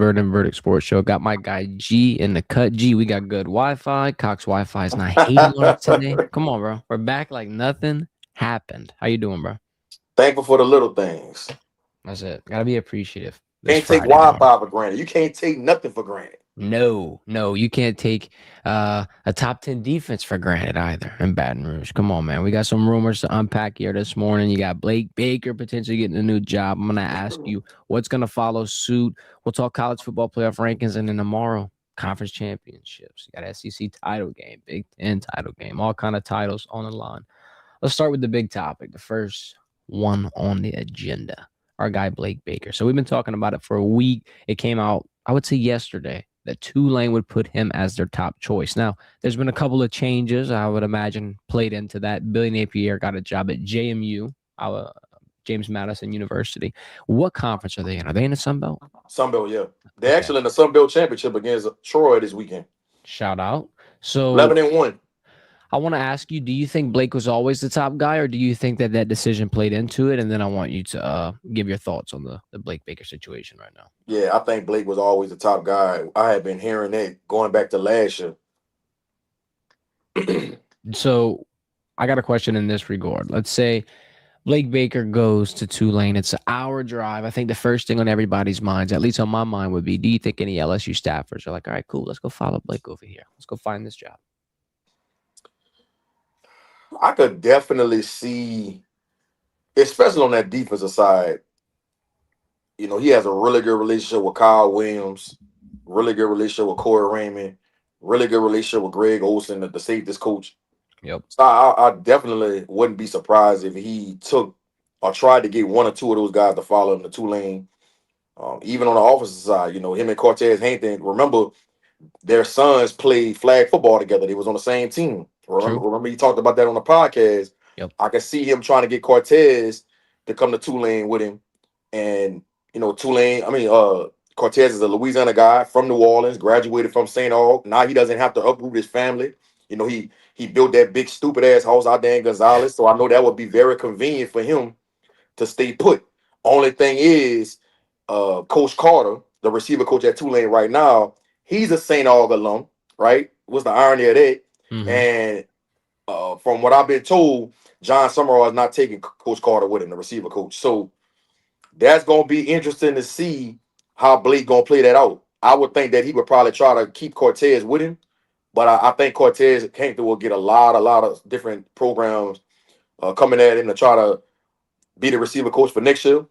Verdin Sports Show. Got my guy G in the cut. G, we got good Wi-Fi. Cox Wi-Fi is not hating on us today. Come on, bro. We're back like nothing happened. How you doing, bro? Thankful for the little things. That's it. Gotta be appreciative this Can't take Friday morning. Wi-Fi for granted. You can't take nothing for granted. No, you can't take a top 10 defense for granted either in Baton Rouge. Come on, man. We got some rumors to unpack here this morning. You got Blake Baker potentially getting a new job. I'm gonna ask you what's gonna follow suit. We'll talk college football playoff rankings, and then tomorrow, conference championships. You got SEC title game, Big Ten title game, all kind of titles on the line. Let's start with the big topic, the first one on the agenda. Our guy Blake Baker. So we've been talking about it for a week. It came out, I would say yesterday, that Tulane would put him as their top choice. Now, there's been a couple of changes I would imagine played into that. Billy Napier got a job at JMU, James Madison University. What conference are they in? Are they in the Sun Belt? Sun Belt, yeah. They're Okay. actually in the Sun Belt Championship against Troy this weekend. Shout out. So 11-1. I want to ask you, do you think Blake was always the top guy, or do you think that that decision played into it? And then I want you to give your thoughts on the Blake Baker situation right now. Yeah, I think Blake was always the top guy. I had been hearing that going back to last year. So I got a question in this regard. Let's say Blake Baker goes to Tulane. It's an hour drive. I think the first thing on everybody's minds, at least on my mind, would be, do you think any LSU staffers are like, all right, cool, let's go follow Blake over here. Let's go find this job. I could definitely see, especially on that defensive side, he has a really good relationship with Kyle Williams, really good relationship with Corey Raymond, really good relationship with Greg Olson, the safeties coach. Yep. So I definitely wouldn't be surprised if he took or tried to get one or two of those guys to follow him to Tulane. Even on the offensive side, him and Cortez Hankton, remember, their sons played flag football together. They was on the same team. Remember he talked about that on the podcast. Yep. I could see him trying to get Cortez to come to Tulane with him. And, Cortez is a Louisiana guy from New Orleans, graduated from St. Aug. Now he doesn't have to uproot his family. He built that big stupid ass house out there in Gonzales. So I know that would be very convenient for him to stay put. Only thing is, Coach Carter, the receiver coach at Tulane right now, he's a St. Aug alum, right? What's the irony of that? Mm-hmm. And from what I've been told, John Summerall is not taking Coach Carter with him, the receiver coach. So that's going to be interesting to see how Blake going to play that out. I would think that he would probably try to keep Cortez with him, but I think Cortez will get a lot of different programs coming at him to try to be the receiver coach for next year.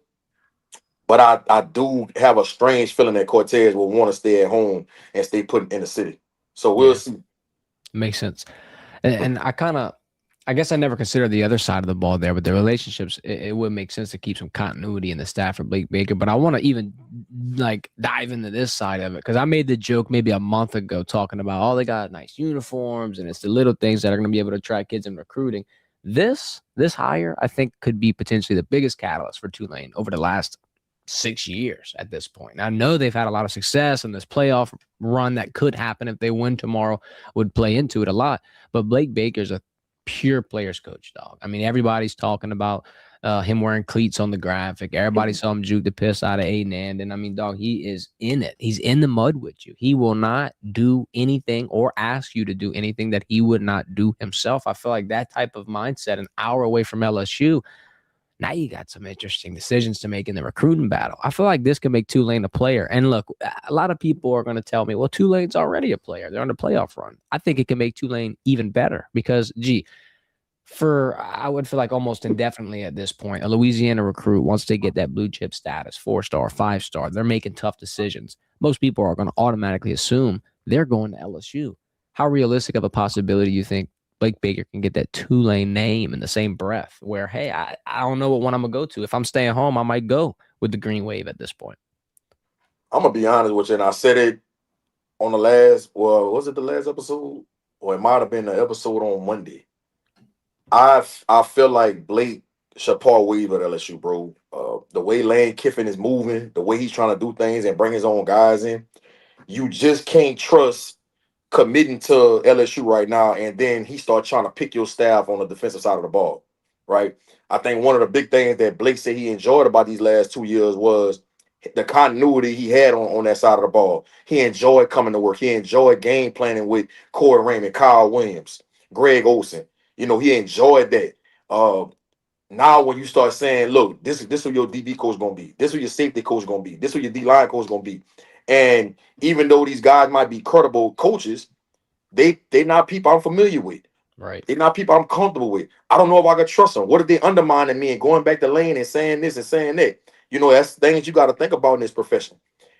But I do have a strange feeling that Cortez will want to stay at home and stay put in the city. So we'll see. Makes sense. And I guess I never considered the other side of the ball there, but the relationships, it would make sense to keep some continuity in the staff for Blake Baker. But I want to even dive into this side of it, because I made the joke maybe a month ago talking about, oh, they got nice uniforms and it's the little things that are going to be able to attract kids in recruiting. This hire, I think, could be potentially the biggest catalyst for Tulane over the last 6 years at this point. I know they've had a lot of success, and this playoff run that could happen if they win tomorrow would play into it a lot. But Blake Baker's a pure players coach, dog. I mean, everybody's talking about him wearing cleats on the graphic. Everybody saw him juke the piss out of Aiden Anden. I mean, dog, he is in it. He's in the mud with you. He will not do anything or ask you to do anything that he would not do himself. I feel like that type of mindset, an hour away from LSU, now you got some interesting decisions to make in the recruiting battle. I feel like this could make Tulane a player. And look, a lot of people are going to tell me, well, Tulane's already a player. They're on the playoff run. I think it can make Tulane even better because, I would feel like almost indefinitely at this point, a Louisiana recruit, once they get that blue chip status, 4-star, 5-star, they're making tough decisions. Most people are going to automatically assume they're going to LSU. How realistic of a possibility do you think Blake Baker can get that Tulane name in the same breath where, hey, I don't know what one I'm going to go to. If I'm staying home, I might go with the Green Wave at this point. I'm going to be honest with you, and I said it on was it the last episode? Or it might have been the episode on Monday. I feel like Blake should part ways with LSU, bro. The way Lane Kiffin is moving, the way he's trying to do things and bring his own guys in, you just can't trust committing to LSU right now, and then he starts trying to pick your staff on the defensive side of the ball, right? I think one of the big things that Blake said he enjoyed about these last 2 years was the continuity he had on that side of the ball. He enjoyed coming to work. He enjoyed game planning with Corey Raymond, Kyle Williams, Greg Olson. He enjoyed that. Now when you start saying, look, this who your DB coach gonna be, this who your safety coach gonna be, this who your D line coach gonna be, and even though these guys might be credible coaches, they not people I'm familiar with. Right. They're not people I'm comfortable with. I don't know if I can trust them. What if they undermining me and going back to lane and saying this and saying that? That's things you got to think about in this profession.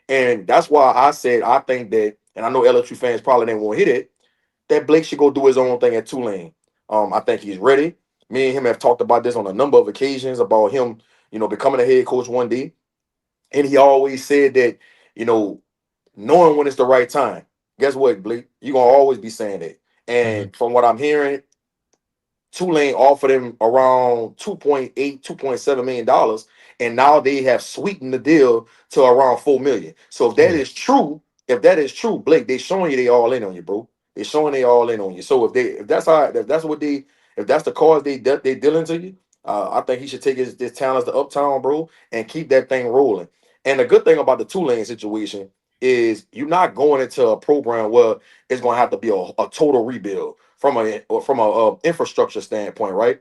And that's why I said I think that, and I know LSU fans probably didn't want to hit it, that Blake should go do his own thing at Tulane. I think he's ready. Me and him have talked about this on a number of occasions about him, becoming a head coach one day. And he always said that, knowing when it's the right time. Guess what, Blake? You're going to always be saying that. And from what I'm hearing, Tulane offered him around $2.7 million, and now they have sweetened the deal to around $4 million. So if that is true, Blake, they showing you they all in on you, bro. They showing they all in on you. So if that's the cause they dealing to you, I think he should take his talents to Uptown, bro, and keep that thing rolling. And the good thing about the Tulane situation is you're not going into a program where it's going to have to be a total rebuild from a infrastructure standpoint, right?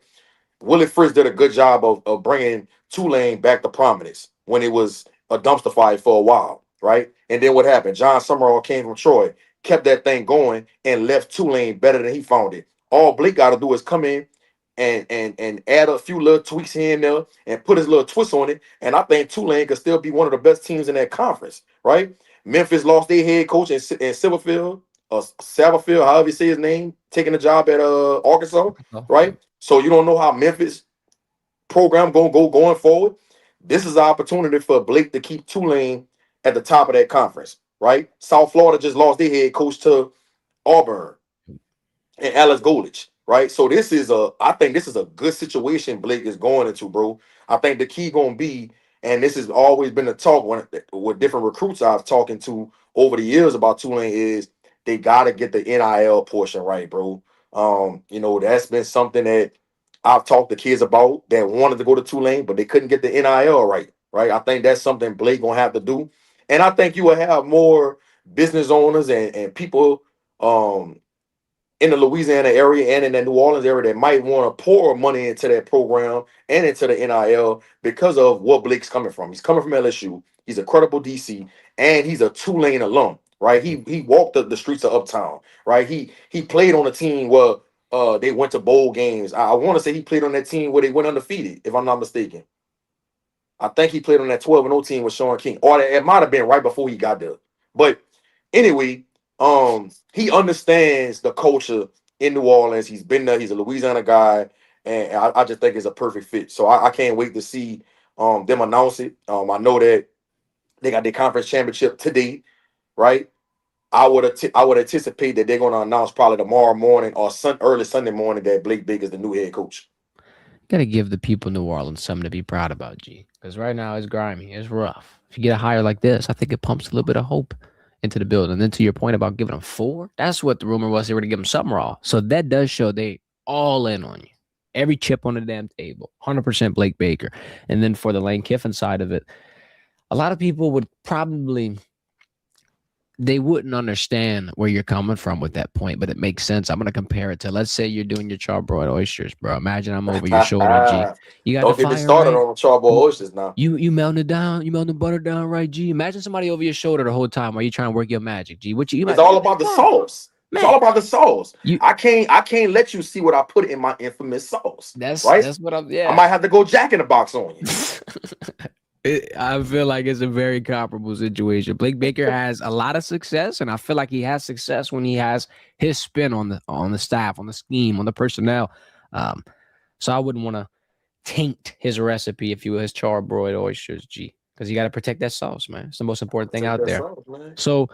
Willie Fritz did a good job of bringing Tulane back to prominence when it was a dumpster fire for a while, right? And then what happened? John Summerall came from Troy, kept that thing going, and left Tulane better than he found it. All Blake got to do is come in and add a few little tweaks here and there and put his little twist on it. And I think Tulane could still be one of the best teams in that conference, right? Memphis lost their head coach in Silverfield, Satterfield, however you say his name, taking the job at Arkansas, right? So you don't know how Memphis program going forward. This is an opportunity for Blake to keep Tulane at the top of that conference, right? South Florida just lost their head coach to Auburn and Alex Golich, right? So I think this is a good situation Blake is going into, bro. I think the key gonna be, and this has always been a talk with different recruits I've talking to over the years about Tulane is they gotta get the NIL portion right, bro. That's been something that I've talked to kids about that wanted to go to Tulane, but they couldn't get the NIL right. Right. I think that's something Blake gonna have to do. And I think you will have more business owners and people in the Louisiana area and in the New Orleans area that might want to pour money into that program and into the NIL because of what Blake's coming from. He's coming from LSU. He's a credible DC, and he's a Tulane alum, right? He walked the streets of Uptown, right? He played on a team where they went to bowl games. I want to say he played on that team where they went undefeated, if I'm not mistaken. I think he played on that 12-0 team with Sean King, or it might have been right before he got there. But anyway, he understands the culture in New Orleans. He's been there. He's a Louisiana guy, and I just think it's a perfect fit. So I can't wait to see them announce it. I know that they got their conference championship today, right? I would anticipate that they're going to announce probably tomorrow morning or early Sunday morning that Blake Big is the new head coach. Gotta give the people of New Orleans something to be proud about, G. Because right now it's grimy, it's rough. If you get a hire like this, I think it pumps a little bit of hope into the building. And then to your point about giving them 4, that's what the rumor was. They were to give them something raw. So that does show they all in on you. Every chip on the damn table. 100% Blake Baker. And then for the Lane Kiffin side of it, a lot of people would probably they wouldn't understand where you're coming from with that point, but it makes sense. I'm going to compare it to, let's say you're doing your charbroiled oysters, bro. Imagine I'm over your shoulder, G. You got Don't the get me fire, started right? on charbroiled oysters now. You melting it down, you melting the butter down, right, G? Imagine somebody over your shoulder the whole time while you trying to work your magic, G. What you It's like, all man, about the come on, sauce. It's all man. about the sauce. You I can't let you see what I put in my infamous sauce. that's Right? what I'm. I might Yeah. have to go Jack in the Box on you. I feel like it's a very comparable situation. Blake Baker has a lot of success, and I feel like he has success when he has his spin on the staff, on the scheme, on the personnel. So I wouldn't want to taint his recipe, if you will, his charbroiled oysters, G, because you got to protect that sauce, man. It's the most important thing out there. Sauce, man. So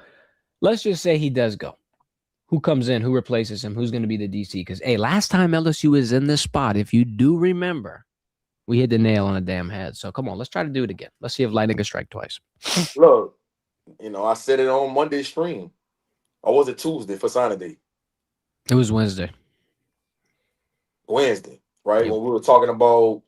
let's just say he does go. Who comes in? Who replaces him? Who's going to be the DC? Because, hey, last time LSU was in this spot, if you do remember, we hit the nail on the damn head. So come on, let's try to do it again. Let's see if lightning can strike twice. Look, I said it on Monday stream. Or was it Tuesday for signing day? It was Wednesday. Wednesday, right? Yep. When we were talking about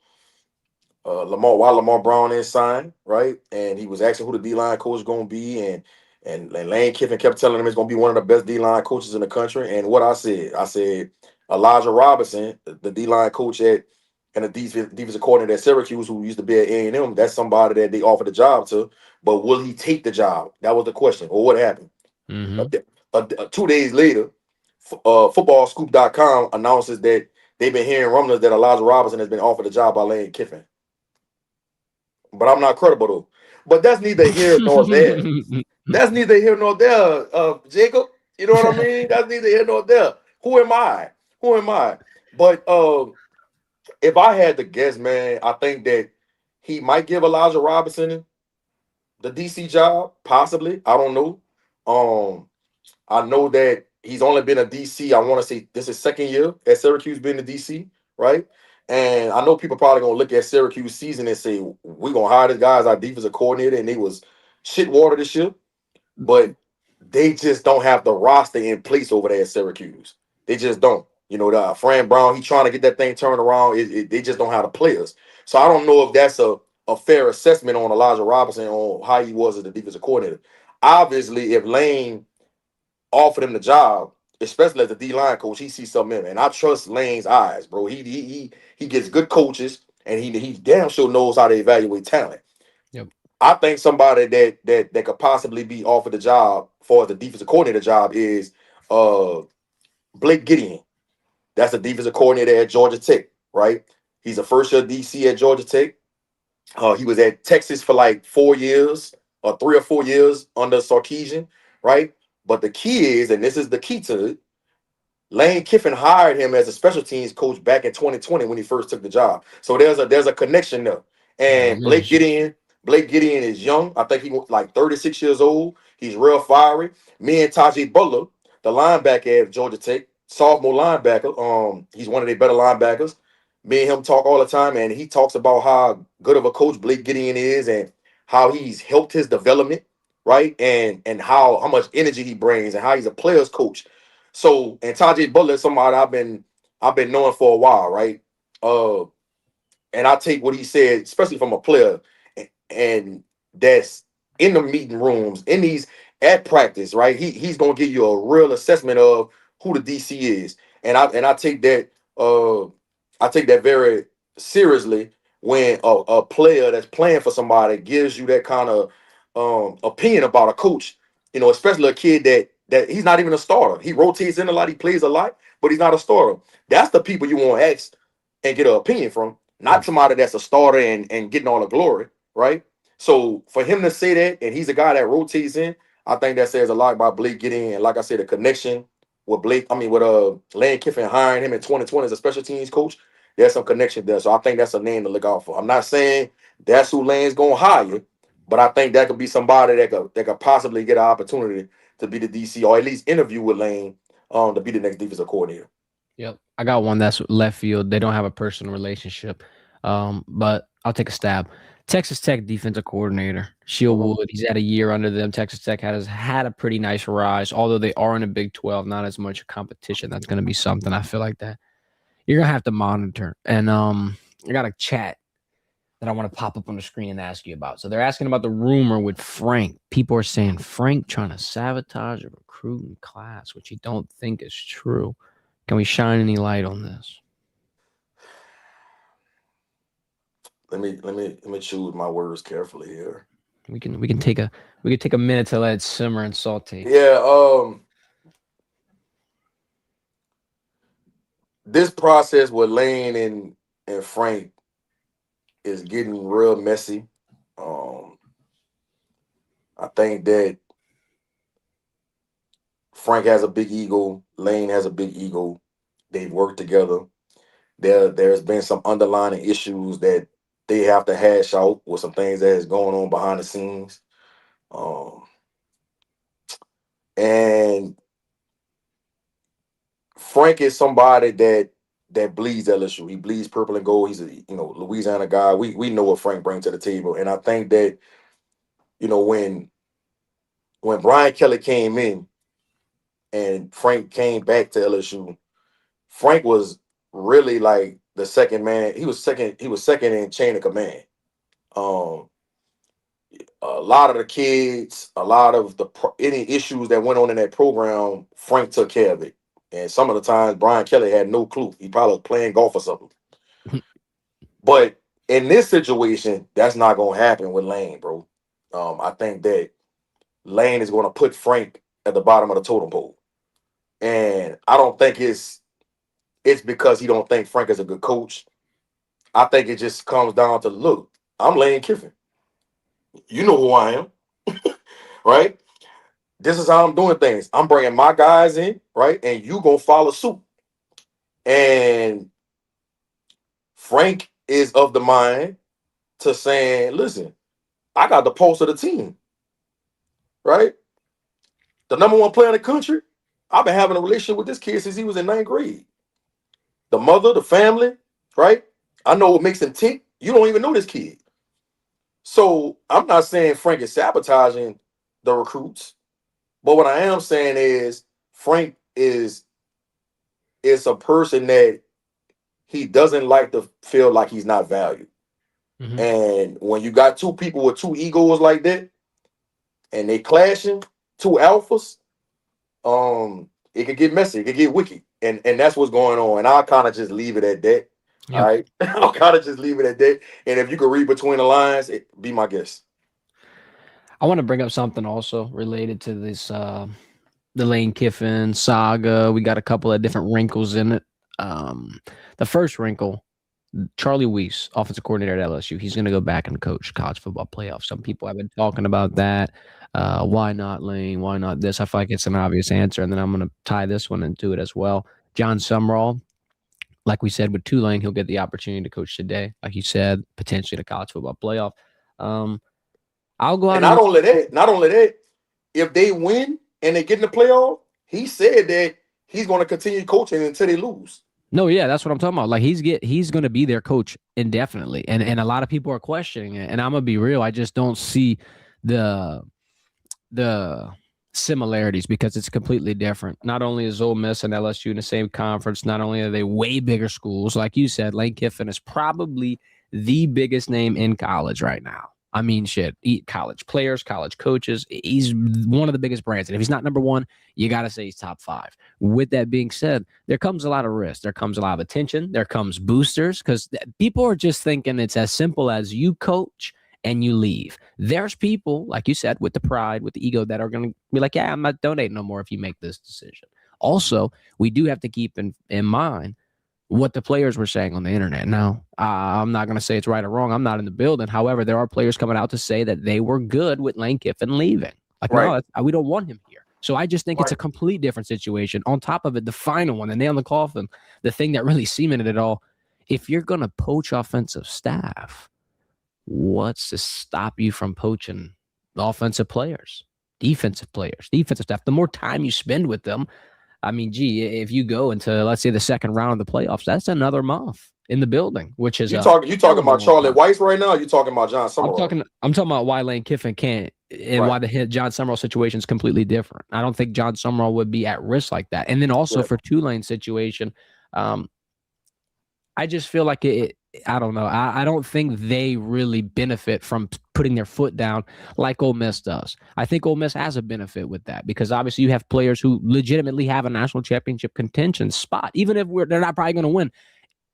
Lamar Brown in signed, right? And he was asking who the D line coach is going to be, and Lane Kiffin kept telling him it's going to be one of the best D line coaches in the country. And what I said Elijah Robinson, the D line coach at and the defensive coordinator at Syracuse, who used to be at A&M, that's somebody that they offered the job to. But will he take the job? That was the question. Or what happened? Mm-hmm. 2 days later, footballscoop.com announces that they've been hearing rumblings that Elijah Robinson has been offered the job by Lane Kiffin. But I'm not credible though. But that's neither here nor there. That's neither here nor there, Jacob. You know what I mean? That's neither here nor there. Who am I? Who am I? But if I had to guess, man, I think that he might give Elijah Robinson the DC job, possibly. I don't know. Um, I know that he's only been a DC. I want to say this is second year at Syracuse being the DC, right? And I know people probably gonna look at Syracuse season and say we're gonna hire this guy as our defensive coordinator, and they was shit water this year, but they just don't have the roster in place over there at Syracuse. They just don't. You know, the Fran Brown, he trying to get that thing turned around. They just don't have the players. So I don't know if that's a fair assessment on Elijah Robinson on how he was as the defensive coordinator. Obviously, if Lane offered him the job, especially as the D line coach, he sees something in him. And I trust Lane's eyes, bro. He gets good coaches, and he damn sure knows how to evaluate talent. Yep. I think somebody that could possibly be offered the job for the defensive coordinator job is uh Blake Gideon. That's the defensive coordinator at Georgia Tech, right? He's a first year DC at Georgia Tech. He was at Texas for like 4 years or 3 or 4 years under Sarkisian, right? But the key is, and this is the key to it, Lane Kiffin hired him as a special teams coach back in 2020 when he first took the job. So there's a connection there. Yeah, And relationship. Blake Gideon is young. I think he was like 36 years old. He's real fiery. Me and Tajay Butler, the linebacker at Georgia Tech, sophomore linebacker. He's one of their better linebackers. Me and him talk all the time, and he talks about how good of a coach Blake Gideon is and how he's helped his development, right? And how much energy he brings and how he's a player's coach. So, and Tajay Butler is somebody I've been knowing for a while, right? Uh, and I take what he said, especially from a player, and that's in the meeting rooms, in these at practice, right? He's gonna give you a real assessment of who the DC is, and I take that very seriously when a player that's playing for somebody gives you that kind of opinion about a coach, especially a kid that he's not even a starter. He rotates in a lot, he plays a lot, but he's not a starter. That's the people you want to ask and get an opinion from, not somebody that's a starter and getting all the glory, right? So for him to say that, and he's a guy that rotates in, I think that says a lot about Blake getting, and like I said, the connection with Lane Kiffin hiring him in 2020 as a special teams coach. There's some connection there. So I think that's a name to look out for. I'm not saying that's who Lane's gonna hire, but I think that could be somebody that could possibly get an opportunity to be the DC or at least interview with Lane to be the next defensive coordinator. Yep. I got one that's left field. They don't have a personal relationship. But I'll take a stab. Texas Tech defensive coordinator, Sheil Mhm. Wood. He's had a year under them. Texas Tech has had a pretty nice rise, although they are in the Big 12, not as much competition. That's going to be something I feel like that you're going to have to monitor. And I got a chat that I want to pop up on the screen and ask you about. So they're asking about the rumor with Frank. People are saying Frank trying to sabotage a recruiting class, which you don't think is true. Can we shine any light on this? Let me choose my words carefully here. We can take a minute to let it simmer and saute. Yeah, this process with Lane and Frank is getting real messy. Um, I think that Frank has a big ego. Lane has a big ego. They've worked together. There's been some underlying issues that they have to hash out with some things that is going on behind the scenes. Um, and Frank is somebody that bleeds LSU. He bleeds purple and gold. He's a Louisiana guy. We know what Frank brings to the table, and I think that when Brian Kelly came in and Frank came back to LSU, Frank was really like the second man. He was second. He was second in chain of command. Um, a lot of the kids, a lot of any issues that went on in that program, Frank took care of it. And some of the times, Brian Kelly had no clue. He probably was playing golf or something. But in this situation, that's not going to happen with Lane, bro. I think that Lane is going to put Frank at the bottom of the totem pole, and I don't think it's because he don't think Frank is a good coach. I think it just comes down to, look, I'm Lane Kiffin. You know who I am, right? This is how I'm doing things. I'm bringing my guys in, right? And you gonna follow suit. And Frank is of the mind to saying, listen, I got the pulse of the team, right? The number one player in the country. I've been having a relationship with this kid since he was in ninth grade. The mother, the family, right? I know what makes him tick. You don't even know this kid. So I'm not saying Frank is sabotaging the recruits, but what I am saying is Frank is a person that he doesn't like to feel like he's not valued. Mm-hmm. And when you got two people with two egos like that, and they clashing, two alphas, it could get messy, it could get wicked, and that's what's going on. And I'll kind of just leave it at that. Yep. All right, I'll kind of just leave it at that. And if you could read between the lines, be my guest. I want to bring up something also related to this the Lane Kiffin saga. We got a couple of different wrinkles in it. The first wrinkle, Charlie Weiss, offensive coordinator at LSU, he's going to go back and coach college football playoffs. Some people have been talking about that. Why not Lane? Why not this? I feel like it's an obvious answer, and then I'm going to tie this one into it as well. John Sumrall, like we said with Tulane, he'll get the opportunity to coach today, like you said, potentially the college football playoff. I'll go out And not only that, if they win and they get in the playoff, he said that he's going to continue coaching until they lose. No, yeah, that's what I'm talking about. Like he's going to be their coach indefinitely, and a lot of people are questioning it. And I'm gonna be real, I just don't see the similarities because it's completely different. Not only is Ole Miss and LSU in the same conference, not only are they way bigger schools, like you said, Lane Kiffin is probably the biggest name in college right now. I mean, shit, college players, college coaches. He's one of the biggest brands. And if he's not number one, you got to say he's top five. With that being said, there comes a lot of risk. There comes a lot of attention. There comes boosters because people are just thinking it's as simple as you coach and you leave. There's people, like you said, with the pride, with the ego that are going to be like, yeah, I'm not donating no more if you make this decision. Also, we do have to keep in mind what the players were saying on the internet. Now, I'm not going to say it's right or wrong. I'm not in the building. However, there are players coming out to say that they were good with Lane Kiffin leaving. Like, right. No, we don't want him here. So I just think it's a complete different situation. On top of it, the final one, the nail in the coffin, the thing that really cemented it all, if you're going to poach offensive staff, what's to stop you from poaching offensive players, defensive staff? The more time you spend with them, I mean, gee, if you go into, let's say, the second round of the playoffs, that's another month in the building, which is you talking about Charlie Weiss right now? Or you talking about John Sumrall? I'm talking about why Lane Kiffin can't, and why the John Sumrall situation is completely different. I don't think John Sumrall would be at risk like that. And then also for Tulane's situation, I just feel like I don't know. I don't think they really benefit from putting their foot down like Ole Miss does. I think Ole Miss has a benefit with that because obviously you have players who legitimately have a national championship contention spot. Even if they're not probably going to win,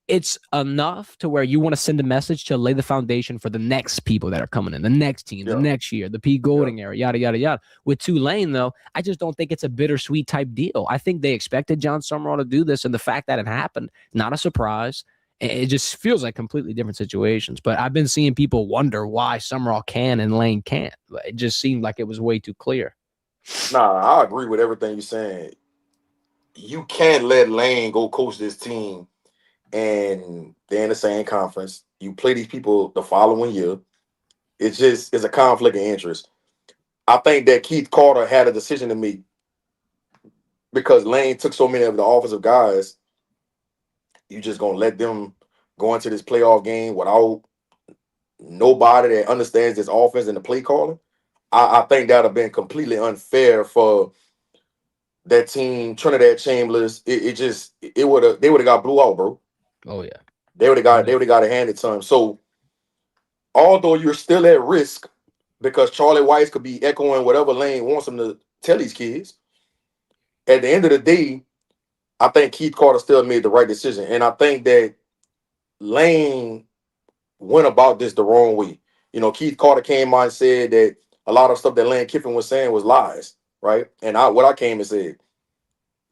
it's enough to where you want to send a message to lay the foundation for the next people that are coming in, the next team, the next year, the Pete Golding era, yada, yada, yada. With Tulane, though, I just don't think it's a bittersweet type deal. I think they expected John Sumrall to do this, and the fact that it happened, not a surprise. It just feels like completely different situations. But I've been seeing people wonder why Sumrall can and Lane can't. It just seemed like it was way too clear. Nah, I agree with everything you're saying. You can't let Lane go coach this team and they're in the same conference. You play these people the following year. It's a conflict of interest. I think that Keith Carter had a decision to make because Lane took so many of the offensive guys. You just gonna let them go into this playoff game without nobody that understands this offense and the play calling? I think that would have been completely unfair for that team, Trinidad Chambliss. They would have got blew out, bro. Oh yeah. They would have got it handed to him. So although you're still at risk because Charlie Weiss could be echoing whatever Lane wants him to tell these kids, at the end of the day, I think Keith Carter still made the right decision. And I think that Lane went about this the wrong way. Keith Carter came out and said that a lot of stuff that Lane Kiffin was saying was lies, right? And what I came and said,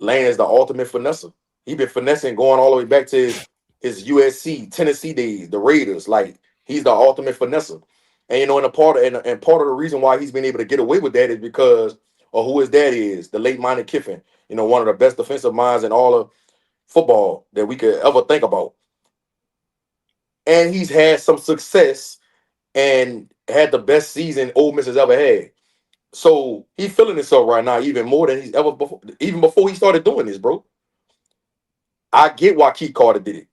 Lane is the ultimate finesser. He been finessing going all the way back to his USC, Tennessee days, the Raiders. Like he's the ultimate finesser. And and part of the reason why he's been able to get away with that is because of who his dad is, the late minded Kiffin. One of the best defensive minds in all of football that we could ever think about. And he's had some success and had the best season Ole Miss has ever had. So he's feeling himself right now even more than he's ever before, even before he started doing this, bro. I get why Keith Carter did it.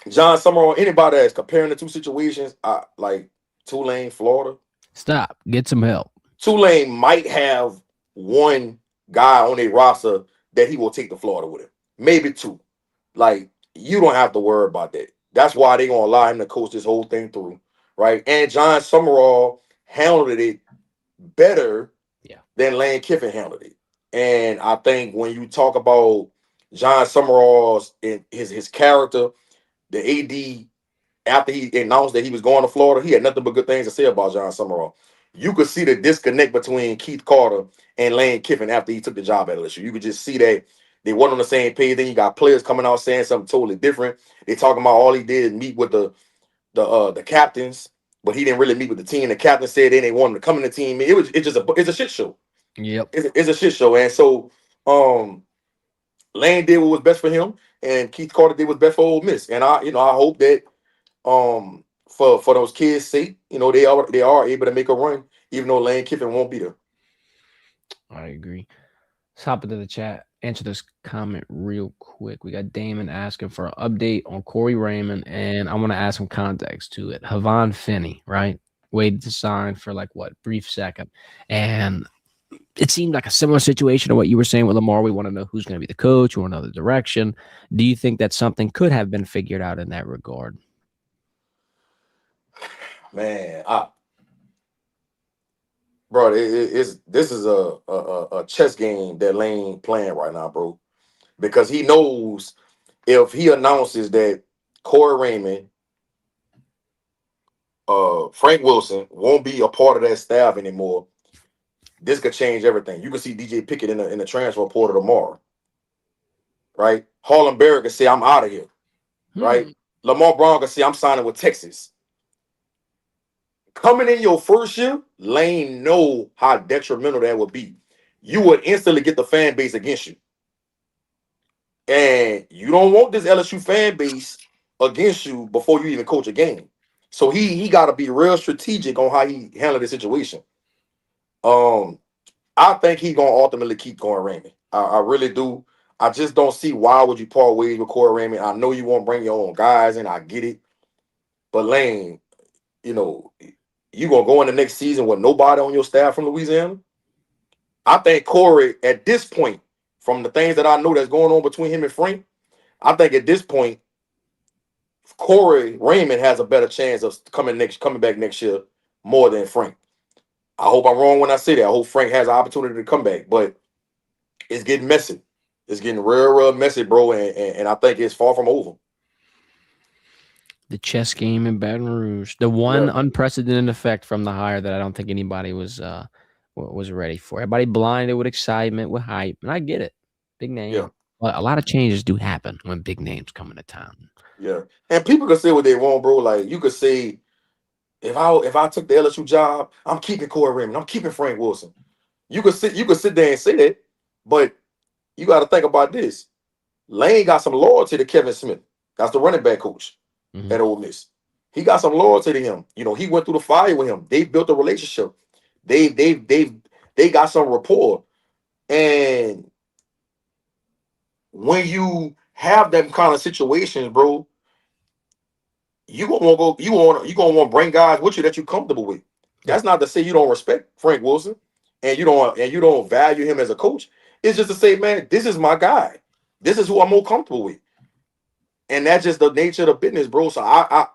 John Summerall, anybody that's comparing the two situations, like Tulane, Florida. Stop. Get some help. Tulane might have one guy on their roster that he will take to Florida with him. Maybe two. Like, you don't have to worry about that. That's why they're going to allow him to coach this whole thing through, right? And John Summerall handled it better than Lane Kiffin handled it. And I think when you talk about John Summerall's and his character, the AD, after he announced that he was going to Florida, he had nothing but good things to say about John Summerall. You could see the disconnect between Keith Carter and Lane Kiffin after he took the job at LSU. You could just see that they weren't on the same page. Then you got players coming out saying something totally different. They talking about all he did is meet with the captains, but he didn't really meet with the team. The captain said they didn't want him to come in the team. It's a shit show. Yep. It's a shit show. And so Lane did what was best for him, and Keith Carter did what's best for Ole Miss. And I hope that for those kids' sake, they are able to make a run, even though Lane Kiffin won't be there. I agree. Let's hop into the chat. Answer this comment real quick. We got Damon asking for an update on Corey Raymond, and I want to add some context to it. Havon Finney, right? Waited to sign for brief second. And it seemed like a similar situation to what you were saying with Lamar. We want to know who's going to be the coach. We want to know the direction. Do you think that something could have been figured out in that regard? Man, bro, this is a chess game that Lane playing right now, bro. Because he knows if he announces that Corey Raymond, Frank Wilson won't be a part of that staff anymore, this could change everything. You can see DJ Pickett in the transfer portal tomorrow, right? Harlem Barrett can say, I'm out of here, right? Lamar Brown can say, I'm signing with Texas. Coming in your first year, Lane know how detrimental that would be. You would instantly get the fan base against you. And you don't want this LSU fan base against you before you even coach a game. So he got to be real strategic on how he handled the situation. I think he's going to ultimately keep Corey Raymond. I really do. I just don't see why would you part ways with Corey Raymond. I know you won't bring your own guys in. I get it. But Lane, you going to go in the next season with nobody on your staff from Louisiana? I think Corey, at this point, from the things that I know that's going on between him and Frank, I think at this point, Corey Raymond has a better chance of coming back next year more than Frank. I hope I'm wrong when I say that. I hope Frank has an opportunity to come back, but it's getting messy. It's getting real messy, bro, and I think it's far from over. The chess game in Baton Rouge. The one unprecedented effect from the hire that I don't think anybody was ready for. Everybody blinded with excitement, with hype, and I get it. Big name. Yeah. But a lot of changes do happen when big names come into town. Yeah. And people can say what they want, bro. Like, you could say, if I took the LSU job, I'm keeping Corey Raymond. I'm keeping Frank Wilson. You could sit there and say that, but you got to think about this. Lane got some loyalty to Kevin Smith. That's the running back coach at Ole Miss. He got some loyalty to him. He went through the fire with him. They built a relationship. They got some rapport. And when you have them kind of situations, bro, you gonna want to bring guys with you that you're comfortable with. That's not to say you don't respect Frank Wilson and you don't value him as a coach. It's just to say, man, this is my guy. This is who I'm more comfortable with. And that's just the nature of the business, bro. So I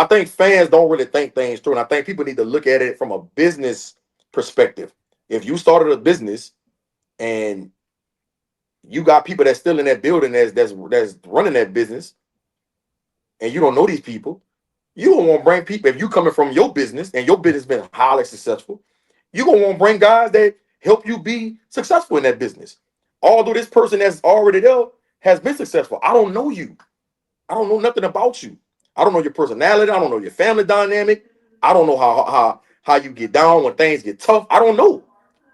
think fans don't really think things through. And I think people need to look at it from a business perspective. If you started a business and you got people that's still in that building that's running that business, and you don't know these people, you don't want to bring people. If you coming from your business and your business been highly successful, you gonna want to bring guys that help you be successful in that business. Although this person that's already there has been successful, I don't know you. I don't know nothing about you. I don't know your personality. I don't know your family dynamic. I don't know how you get down when things get tough. I don't know.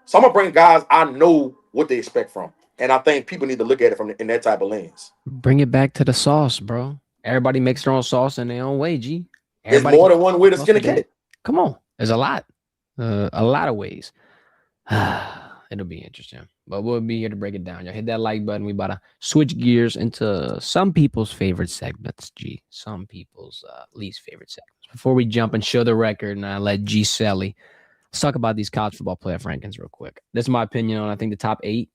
So I'm gonna bring guys I know what they expect from, and I think people need to look at it in that type of lens. Bring it back to the sauce, bro. Everybody makes their own sauce in their own way, G. It's Everybody more can than one way to sauce skin a for them. cat. Come on. There's a lot of ways. It'll be interesting, but we'll be here to break it down. Y'all hit that like button. We about to switch gears into some people's favorite segments, G. Some people's least favorite segments. Before we jump and show the record, and I let G Selly, let's talk about these college football playoff rankings real quick. This is my opinion on, I think, the top 8.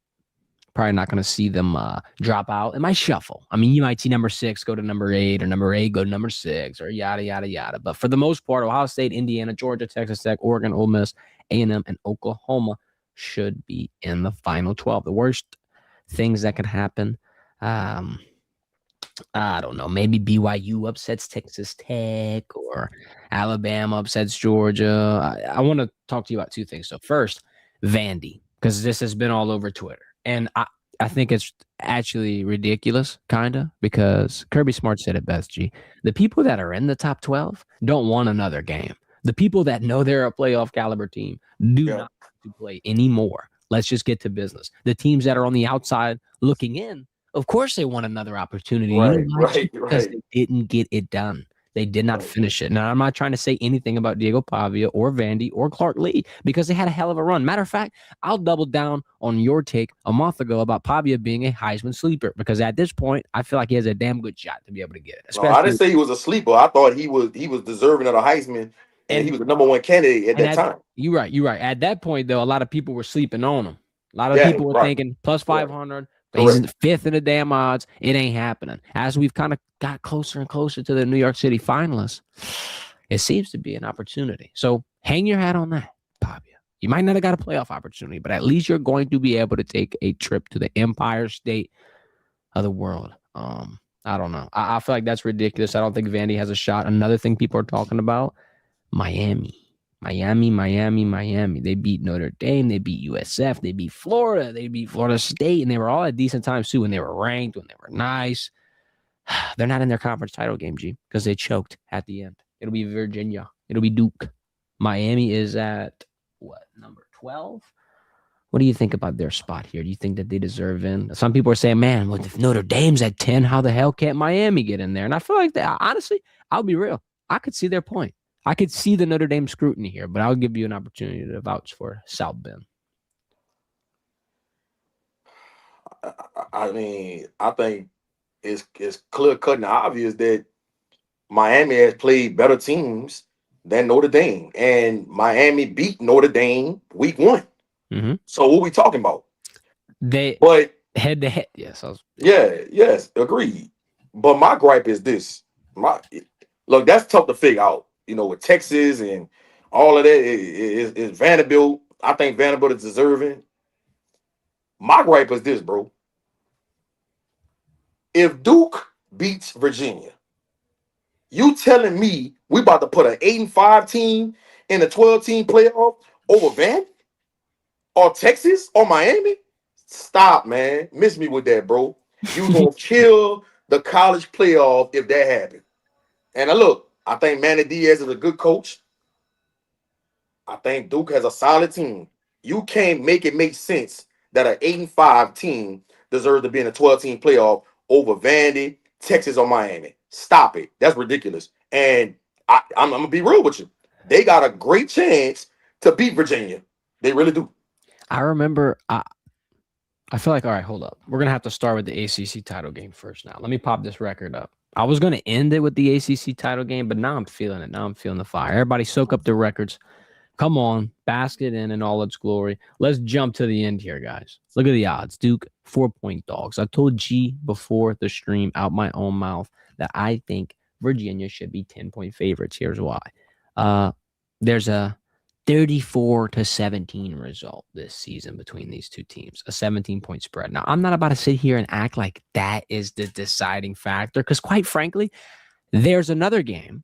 Probably not going to see them drop out. It might shuffle. I mean, you might see number 6 go to number 8, or number 8 go to number 6, or yada, yada, yada. But for the most part, Ohio State, Indiana, Georgia, Texas Tech, Oregon, Ole Miss, A&M, and Oklahoma should be in the final 12. The worst things that could happen, I don't know, maybe BYU upsets Texas Tech, or Alabama upsets Georgia. I want to talk to you about 2 things. So first, Vandy, because this has been all over Twitter. And I think it's actually ridiculous, kind of, because Kirby Smart said it best, G. The people that are in the top 12 don't want another game. The people that know they're a playoff caliber team do not want to play anymore. Let's just get to business. The teams that are on the outside looking in, of course they want another opportunity. Right, Because they didn't get it done. They did not finish it. Now, I'm not trying to say anything about Diego Pavia or Vandy or Clark Lee, because they had a hell of a run. Matter of fact, I'll double down on your take a month ago about Pavia being a Heisman sleeper, because at this point, I feel like he has a damn good shot to be able to get it. No, I didn't say he was a sleeper. I thought he was deserving of the Heisman, and he was the number 1 candidate at that time. You're right. At that point, though, a lot of people were sleeping on him. A lot of people were thinking plus 500. He's in 5th in the damn odds. It ain't happening. As we've kind of got closer and closer to the New York City finalists, it seems to be an opportunity. So hang your hat on that, Pavia. You might not have got a playoff opportunity, but at least you're going to be able to take a trip to the Empire State of the world. I don't know. I feel like that's ridiculous. I don't think Vandy has a shot. Another thing people are talking about, Miami. They beat Notre Dame. They beat USF. They beat Florida. They beat Florida State. And they were all at decent times, too, when they were ranked, when they were nice. They're not in their conference title game, G, because they choked at the end. It'll be Virginia. It'll be Duke. Miami is at, number 12? What do you think about their spot here? Do you think that they deserve in? Some people are saying, man, well, if Notre Dame's at 10, how the hell can't Miami get in there? And I feel like that, honestly, I'll be real. I could see their point. I could see the Notre Dame scrutiny here, but I'll give you an opportunity to vouch for South Bend. I mean, I think it's clear cut and obvious that Miami has played better teams than Notre Dame, and Miami beat Notre Dame week 1. Mm-hmm. So what we talking about? But head to head, yes. Yes, agreed. But my gripe is this: look, that's tough to figure out. With Texas and all of that, is Vanderbilt. I think Vanderbilt is deserving. My gripe is this, bro. If Duke beats Virginia, you telling me we about to put an 8-5 team in a 12-team playoff over Vandy or Texas or Miami? Stop, man. Miss me with that, bro. You gonna kill the college playoff if that happens. And look, I think Manny Diaz is a good coach. I think Duke has a solid team. You can't make it make sense that an 8-5 team deserves to be in a 12-team playoff over Vandy, Texas, or Miami. Stop it. That's ridiculous. And I'm going to be real with you. They got a great chance to beat Virginia. They really do. I remember, I feel like, all right, hold up. We're going to have to start with the ACC title game first now. Let me pop this record up. I was going to end it with the ACC title game, but now I'm feeling it. Now I'm feeling the fire. Everybody soak up the records. Come on, basket in all its glory. Let's jump to the end here, guys. Look at the odds. Duke, 4-point dogs. I told G before the stream out my own mouth that I think Virginia should be 10-point favorites. Here's why. There's a 34-17 result this season between these two teams, a 17-point spread. Now, I'm not about to sit here and act like that is the deciding factor because, quite frankly, there's another game,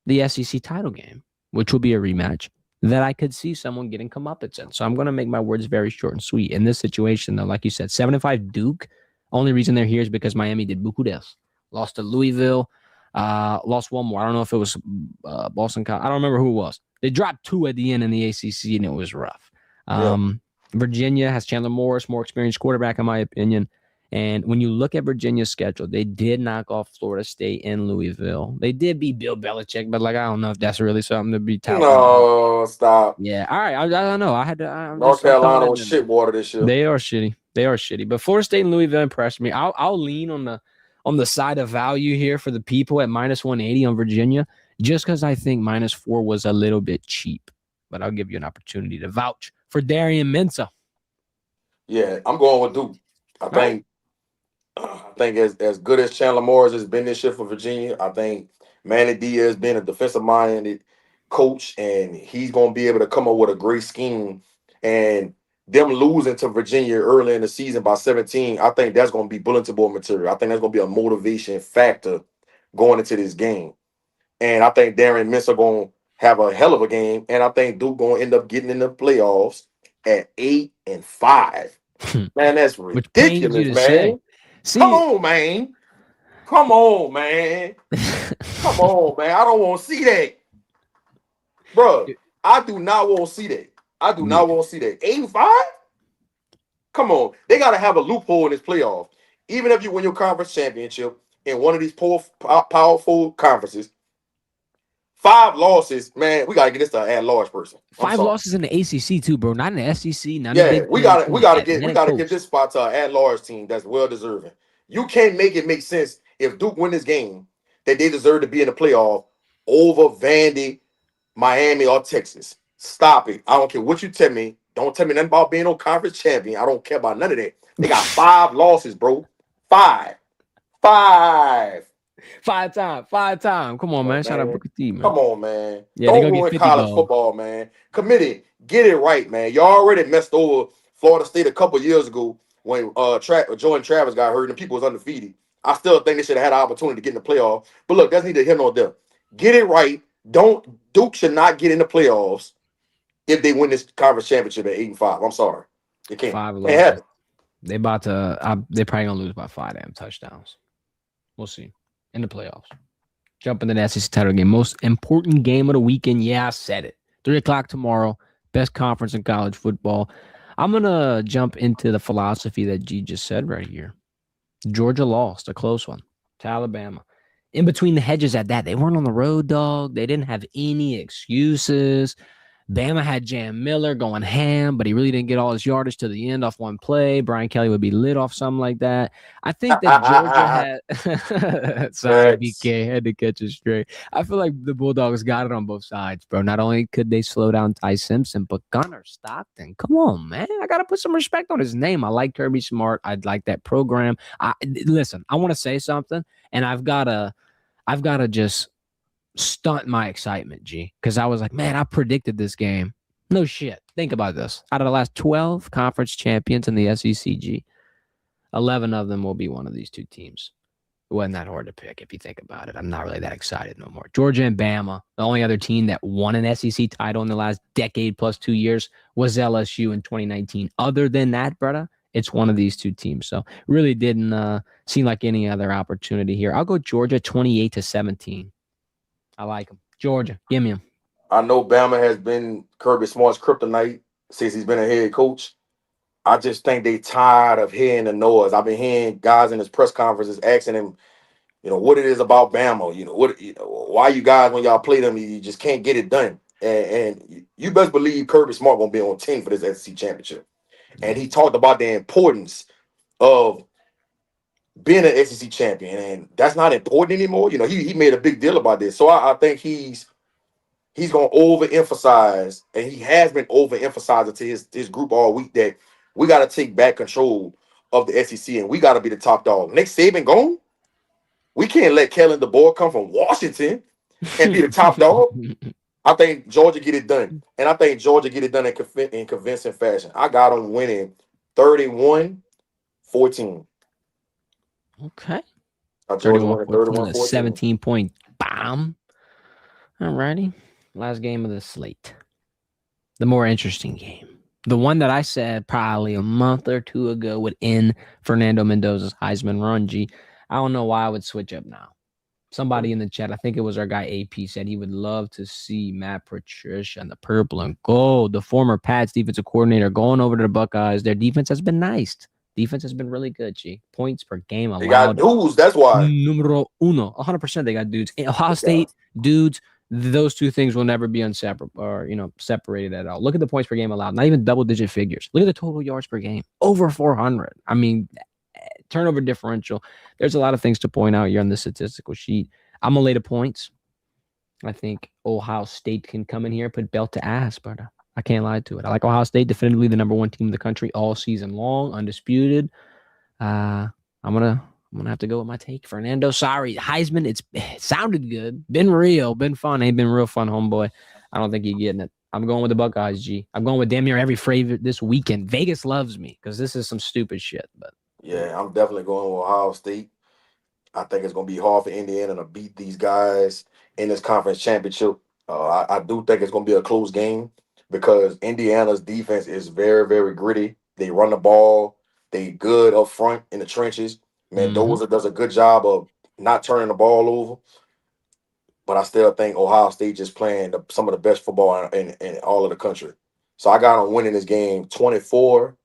the SEC title game, which will be a rematch, that I could see someone getting comeuppance in. So I'm going to make my words very short and sweet. In this situation, though, like you said, 7-5 Duke. Only reason they're here is because Miami did beaucoup des. Lost to Louisville. Lost one more. I don't know if it was Boston College. I don't remember who it was. They dropped 2 at the end in the ACC, and it was rough. Virginia has Chandler Morris, more experienced quarterback, in my opinion. And when you look at Virginia's schedule, they did knock off Florida State and Louisville. They did beat Bill Belichick, but I don't know if that's really something to be touted. No, stop. Yeah, all right. I don't know. I had to. North Carolina was shit water this year. They are shitty. But Florida State and Louisville impressed me. I'll lean on the side of value here for the people at -180 on Virginia, just because I think -4 was a little bit cheap. But I'll give you an opportunity to vouch for Darian Mensah. Yeah, I'm going with Duke. I think as good as Chandler Morris has been this year for Virginia, I think Manny Diaz has been a defensive-minded coach, and he's going to be able to come up with a great scheme. And them losing to Virginia early in the season by 17, I think that's going to be bulletin board material. I think that's going to be a motivation factor going into this game. And I think Darren Mensah going to have a hell of a game, and I think Duke going to end up getting in the playoffs at 8-5. Man, that's ridiculous, man. Say. Come on, man. Come on, man. Come on, man. I don't want to see that. Bro, I do not want to see that. I do not want to see that. 8-5? Come on. They got to have a loophole in this playoff. Even if you win your conference championship in one of these powerful conferences, 5 losses, man, we got to get this to an at-large person. 5 losses in the ACC too, bro. Not in the SEC. We gotta get this spot to an at-large team that's well deserving. You can't make it make sense if Duke win this game that they deserve to be in the playoff over Vandy, Miami, or Texas. Stop it. I don't care what you tell me. Don't tell me nothing about being no conference champion. I don't care about none of that. They got 5 losses, bro. 5 time. Come on, man. Shout out Booker T, man. Come on, man. Yeah, don't ruin college football, man. Committee, get it right, man. You already messed over Florida State a couple years ago when Jordan Travis got hurt and people was undefeated. I still think they should have had an opportunity to get in the playoff. But look, that's neither here nor there. Get it right. Duke should not get in the playoffs if they win this conference championship at 8-5. I'm sorry. They can't. 5 losses. Can't happen. They about to. They're probably gonna lose by 5 damn touchdowns. We'll see in the playoffs. Jump into the SEC title game. Most important game of the weekend. Yeah, I said it. 3:00 tomorrow. Best conference in college football. I'm going to jump into the philosophy that G just said right here. Georgia lost a close one to Alabama. In between the hedges at that. They weren't on the road, dog. They didn't have any excuses. Bama had Jam Miller going ham, but he really didn't get all his yardage to the end off one play. Brian Kelly would be lit off something like that. I think that Georgia had – sorry, BK, had to catch it straight. I feel like the Bulldogs got it on both sides, bro. Not only could they slow down Ty Simpson, but Gunnar Stockton. Come on, man. I got to put some respect on his name. I like Kirby Smart. I like that program. Listen, I want to say something, and I've got to just – stunt my excitement, G, because I was like, man, I predicted this game. No shit. Think about this. Out of the last 12 conference champions in the SEC, G, 11 of them will be one of these two teams. It wasn't that hard to pick if you think about it. I'm not really that excited no more. Georgia and Bama, the only other team that won an SEC title in the last decade plus 2 years was LSU in 2019. Other than that, brother, it's one of these two teams. So really didn't seem like any other opportunity here. I'll go Georgia 28-17. I like him. Georgia, give me him. I know Bama has been Kirby Smart's kryptonite since he's been a head coach. I just think they tired of hearing the noise. I've been hearing guys in his press conferences asking him, what it is about Bama. Why you guys, when y'all play them, you just can't get it done. And you best believe Kirby Smart gonna be on team for this SEC championship. And he talked about the importance of being an SEC champion, and that's not important anymore. He made a big deal about this. So I think he's he's gonna overemphasize, and he has been overemphasizing to his group all week that we got to take back control of the SEC and we got to be the top dog. Next Saban gone, we can't let Kellen DeBoer come from Washington and be the top dog. I think Georgia get it done, and I think Georgia get it done in convincing fashion. I got them winning 31-14. Okay. Georgia winning 31-14, 31-14. 17-point bomb. All righty. Last game of the slate. The more interesting game. The one that I said probably a month or two ago would end Fernando Mendoza's Heisman run, G. I don't know why I would switch up now. Somebody in the chat, I think it was our guy AP, said he would love to see Matt Patricia and the purple and gold, the former Pats defensive coordinator, going over to the Buckeyes. Their defense has been nice. Defense has been really good, G. Points per game allowed. They got dudes, that's why. Numero uno. 100% they got dudes. Ohio State, dudes, those two things will never be separated at all. Look at the points per game allowed. Not even double-digit figures. Look at the total yards per game. Over 400. I mean, turnover differential. There's a lot of things to point out here on the statistical sheet. I'm going to lay the points. I think Ohio State can come in here and put belt to ass, but I can't lie to it. I like Ohio State, definitively the number one team in the country all season long, undisputed. I'm gonna have to go with my take. Fernando, sorry. Heisman, it sounded good. Been real, been fun. Ain't been real fun, homeboy. I don't think you're getting it. I'm going with the Buckeyes, G. I'm going with damn near every favorite this weekend. Vegas loves me because this is some stupid shit, but yeah, I'm definitely going with Ohio State. I think it's going to be hard for Indiana to beat these guys in this conference championship. I do think it's going to be a close game because Indiana's defense is very, very gritty. They run the ball. They good up front in the trenches. Mendoza does a good job of not turning the ball over. But I still think Ohio State just playing some of the best football in all of the country. So I got them winning this game 24-17.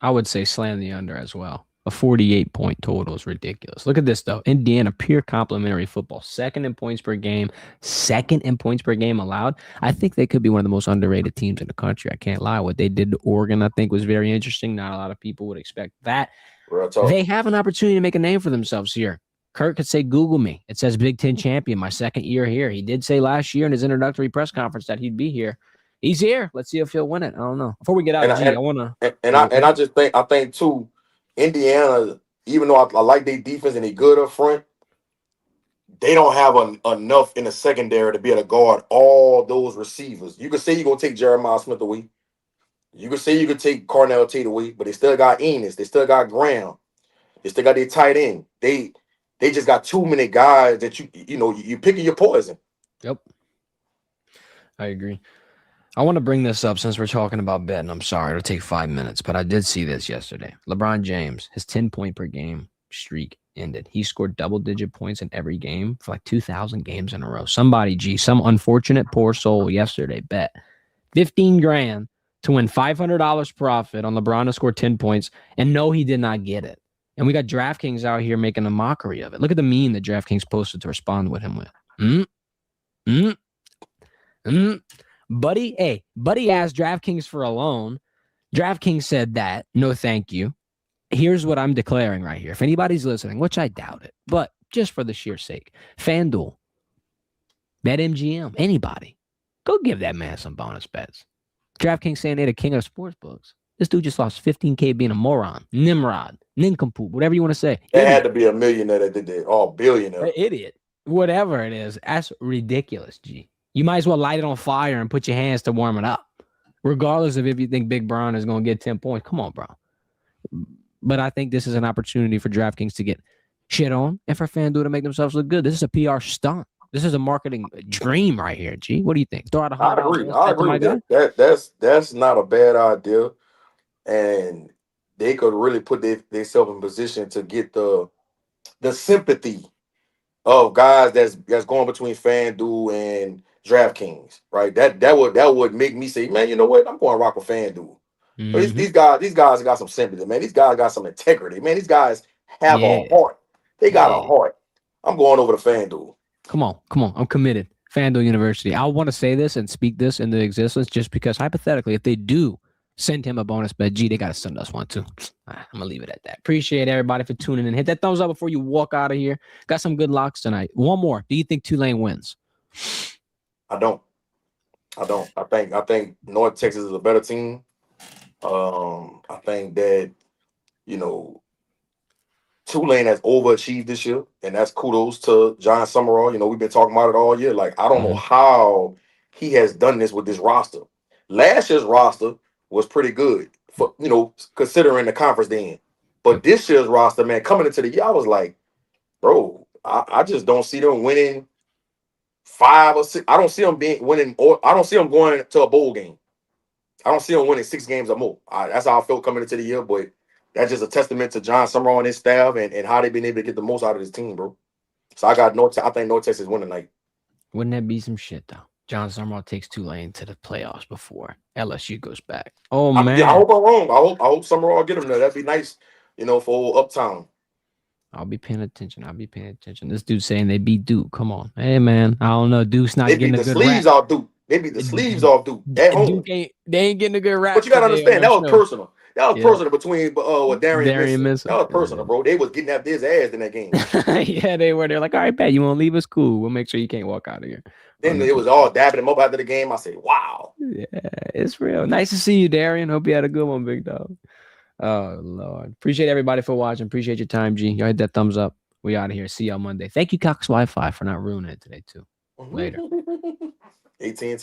I would say slam the under as well. A 48-point total is ridiculous. Look at this, though. Indiana, pure complimentary football. Second in points per game. Second in points per game allowed. I think they could be one of the most underrated teams in the country. I can't lie. What they did to Oregon, I think, was very interesting. Not a lot of people would expect that. They have an opportunity to make a name for themselves here. Kirk could say, Google me. It says Big Ten champion, my second year here. He did say last year in his introductory press conference that he'd be here. He's here. Let's see if he'll win it. I don't know. Before we get out, I think too, Indiana, even though I like their defense and they good up front, they don't have enough in the secondary to be able to guard all those receivers. You could say you're gonna take Jeremiah Smith away. You could say you could take Cornell Tate away, but they still got Enos. They still got Graham. They still got their tight end. They just got too many guys that you picking your poison. Yep. I agree. I want to bring this up since we're talking about betting. I'm sorry, it'll take 5 minutes, but I did see this yesterday. LeBron James, his 10-point per game streak ended. He scored double-digit points in every game for like 2,000 games in a row. Somebody, some unfortunate poor soul yesterday bet $15,000 to win $500 profit on LeBron to score 10 points, and no, he did not get it. And we got DraftKings out here making a mockery of it. Look at the meme that DraftKings posted to respond with him with. Buddy asked DraftKings for a loan. DraftKings said that. No, thank you. Here's what I'm declaring right here. If anybody's listening, which I doubt it, but just for the sheer sake, FanDuel, BetMGM, anybody, go give that man some bonus bets. DraftKings saying they're the king of sports books. This dude just lost $15,000 being a moron, Nimrod, nincompoop, whatever you want to say. It had to be a millionaire that did that, or billionaire. An idiot. Whatever it is, that's ridiculous, G. You might as well light it on fire and put your hands to warm it up, regardless of if you think Big Bron is going to get 10 points. Come on, bro. But I think this is an opportunity for DraftKings to get shit on and for FanDuel to make themselves look good. This is a PR stunt. This is a marketing dream right here, G. What do you think? Throw out a I agree. That's not a bad idea. And they could really put themselves in position to get the sympathy of guys that's going between FanDuel and DraftKings, right? That would make me say, man, you know what? I'm going to rock with FanDuel. Mm-hmm. These guys got some sympathy, man. These guys got some integrity, man. These guys have a heart. They got a heart. I'm going over to FanDuel. Come on. I'm committed. FanDuel University. I want to say this and speak this into existence just because hypothetically, if they do send him a bonus bet, G, they got to send us one too. I'm going to leave it at that. Appreciate everybody for tuning in. Hit that thumbs up before you walk out of here. Got some good locks tonight. One more. Do you think Tulane wins? I don't. I think North Texas is a better team. I think that you know Tulane has overachieved this year, and that's kudos to John Summerall. We've been talking about it all year. Like, I don't know how he has done this with this roster. Last year's roster was pretty good for considering the conference they in. But this year's roster, man, coming into the year, I was like, bro, I just don't see them winning 5 or 6. I don't see them winning, or I don't see them going to a bowl game. I don't see them winning 6 games or more. That's how I felt coming into the year, but that's just a testament to John Summerall and his staff and how they've been able to get the most out of this team, bro. So I think North Texas winning tonight. Wouldn't that be some shit though? John Summerall takes Tulane to the playoffs before LSU goes back. Oh man, I hope I'm wrong. I hope Summerall get him there. That'd be nice, for Uptown. I'll be paying attention. This dude's saying they beat Duke. Come on, hey man. I don't know. Duke's not getting a good sleeves rap. off Duke. They beat the sleeves off Duke at home. They ain't getting a good rap. But you gotta understand that was personal. That was personal between Darian Miss. That was personal, bro. They was getting after his ass in that game. Yeah, they were. They're like, all right, Pat, you want to leave us? Cool. We'll make sure you can't walk out of here. Then it was all dabbing him up after the game. I said, wow. Yeah, it's real. Nice to see you, Darian. Hope you had a good one, big dog. Oh, Lord. Appreciate everybody for watching. Appreciate your time, G. Y'all hit that thumbs up. We out of here. See y'all Monday. Thank you, Cox Wi-Fi, for not ruining it today, too. Later. AT&T.